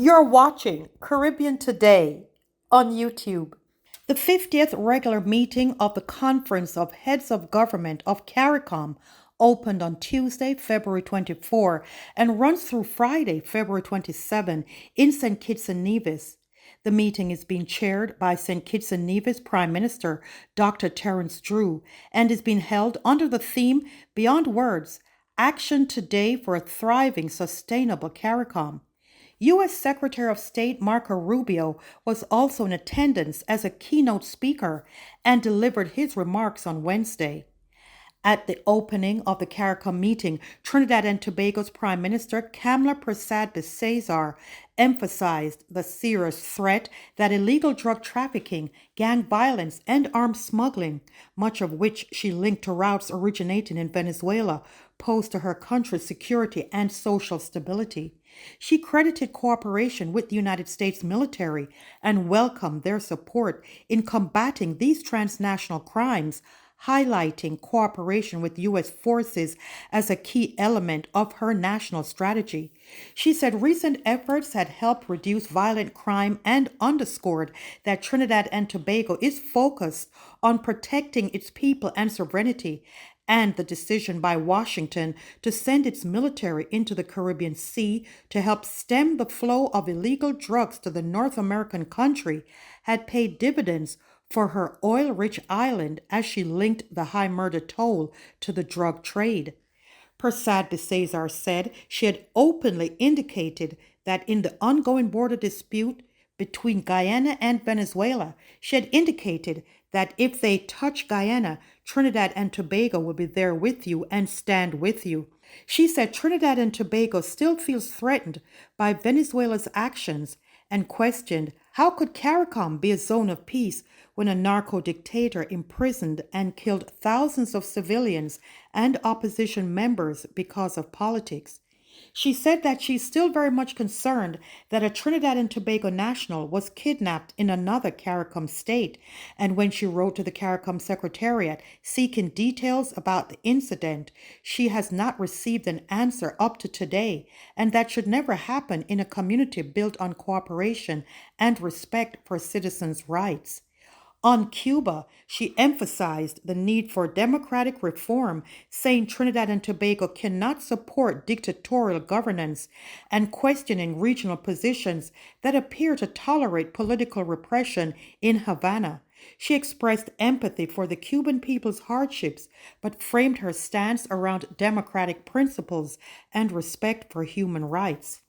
You're watching Caribbean Today on YouTube. The 50th regular meeting of the Conference of Heads of Government of CARICOM opened on Tuesday, February 24, and runs through Friday, February 27 in St. Kitts and Nevis. The meeting is being chaired by St. Kitts and Nevis Prime Minister Dr. Terence Drew and is being held under the theme Beyond Words, Action Today for a Thriving, Sustainable CARICOM. U.S. Secretary of State Marco Rubio was also in attendance as a keynote speaker and delivered his remarks on Wednesday. At the opening of the CARICOM meeting, Trinidad and Tobago's Prime Minister Kamla Persad-Bissessar emphasized the serious threat that illegal drug trafficking, gang violence, and arms smuggling, much of which she linked to routes originating in Venezuela, pose to her country's security and social stability. She credited cooperation with the United States military and welcomed their support in combating these transnational crimes, highlighting cooperation with U.S. forces as a key element of her national strategy. She said recent efforts had helped reduce violent crime and underscored that Trinidad and Tobago is focused on protecting its people and sovereignty, and the decision by Washington to send its military into the Caribbean Sea to help stem the flow of illegal drugs to the North American country had paid dividends for her oil-rich island as she linked the high murder toll to the drug trade. Persad-Bissessar said she had openly indicated that in the ongoing border dispute between Guyana and Venezuela, she had indicated that if they touch Guyana, Trinidad and Tobago will be there with you and stand with you. She said Trinidad and Tobago still feels threatened by Venezuela's actions and questioned how could CARICOM be a zone of peace when a narco-dictator imprisoned and killed thousands of civilians and opposition members because of politics. She said that she's still very much concerned that a Trinidad and Tobago national was kidnapped in another CARICOM state, and when she wrote to the CARICOM Secretariat seeking details about the incident, she has not received an answer up to today, and that should never happen in a community built on cooperation and respect for citizens' rights. On Cuba, she emphasized the need for democratic reform, saying Trinidad and Tobago cannot support dictatorial governance and questioning regional positions that appear to tolerate political repression in Havana. She expressed empathy for the Cuban people's hardships, but framed her stance around democratic principles and respect for human rights.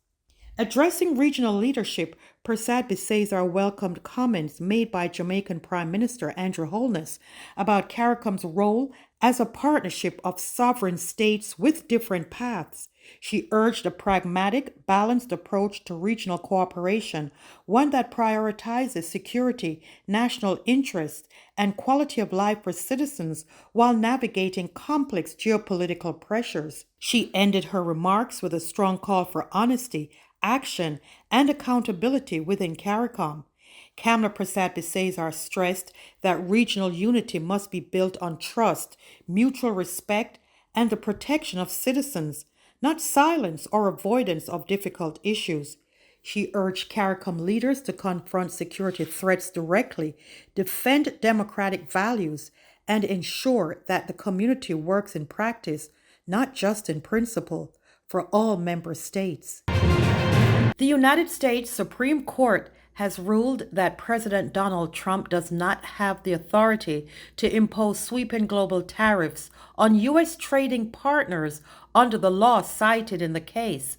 Addressing regional leadership, Persad-Bissessar welcomed comments made by Jamaican Prime Minister Andrew Holness about CARICOM's role as a partnership of sovereign states with different paths. She urged a pragmatic, balanced approach to regional cooperation, one that prioritizes security, national interest, and quality of life for citizens while navigating complex geopolitical pressures. She ended her remarks with a strong call for honesty, action, and accountability within CARICOM. Kamla Persad-Bissessar stressed that regional unity must be built on trust, mutual respect, and the protection of citizens, not silence or avoidance of difficult issues. She urged CARICOM leaders to confront security threats directly, defend democratic values, and ensure that the community works in practice, not just in principle, for all member states. The United States Supreme Court has ruled that President Donald Trump does not have the authority to impose sweeping global tariffs on U.S. trading partners under the law cited in the case.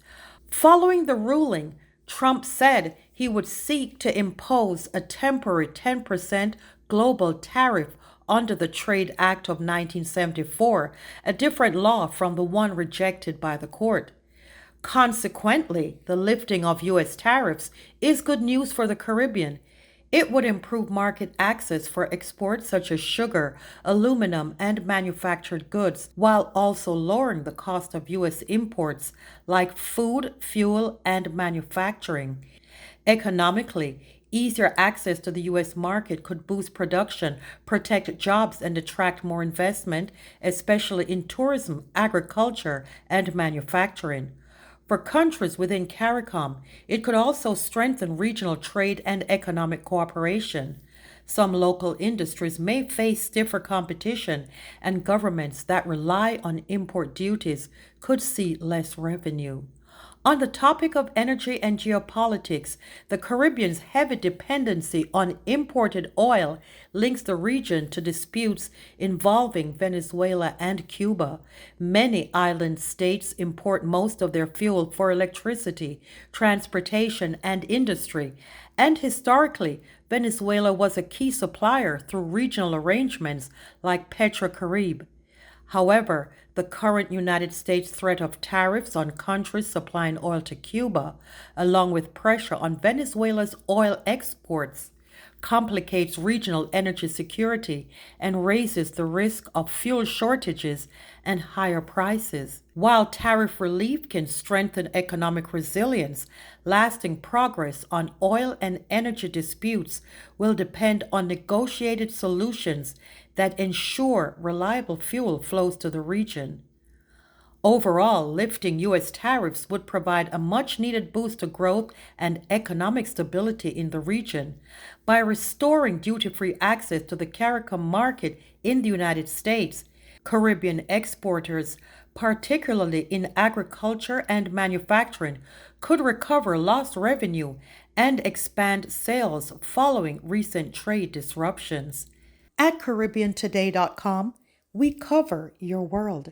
Following the ruling, Trump said he would seek to impose a temporary 10% global tariff under the Trade Act of 1974, a different law from the one rejected by the court. Consequently, the lifting of U.S. tariffs is good news for the Caribbean. It would improve market access for exports such as sugar, aluminum, and manufactured goods, while also lowering the cost of U.S. imports like food, fuel, and manufacturing. Economically, easier access to the U.S. market could boost production, protect jobs, and attract more investment, especially in tourism, agriculture, and manufacturing. For countries within CARICOM, it could also strengthen regional trade and economic cooperation. Some local industries may face stiffer competition, and governments that rely on import duties could see less revenue. On the topic of energy and geopolitics, the Caribbean's heavy dependency on imported oil links the region to disputes involving Venezuela and Cuba. Many island states import most of their fuel for electricity, transportation, and industry, and historically, Venezuela was a key supplier through regional arrangements like PetroCaribe. However, the current United States threat of tariffs on countries supplying oil to Cuba, along with pressure on Venezuela's oil exports, complicates regional energy security and raises the risk of fuel shortages and higher prices. While tariff relief can strengthen economic resilience, lasting progress on oil and energy disputes will depend on negotiated solutions that ensure reliable fuel flows to the region. Overall, lifting U.S. tariffs would provide a much needed boost to growth and economic stability in the region. By restoring duty free access to the CARICOM market in the United States, Caribbean exporters, particularly in agriculture and manufacturing, could recover lost revenue and expand sales following recent trade disruptions. At CaribbeanToday.com, we cover your world.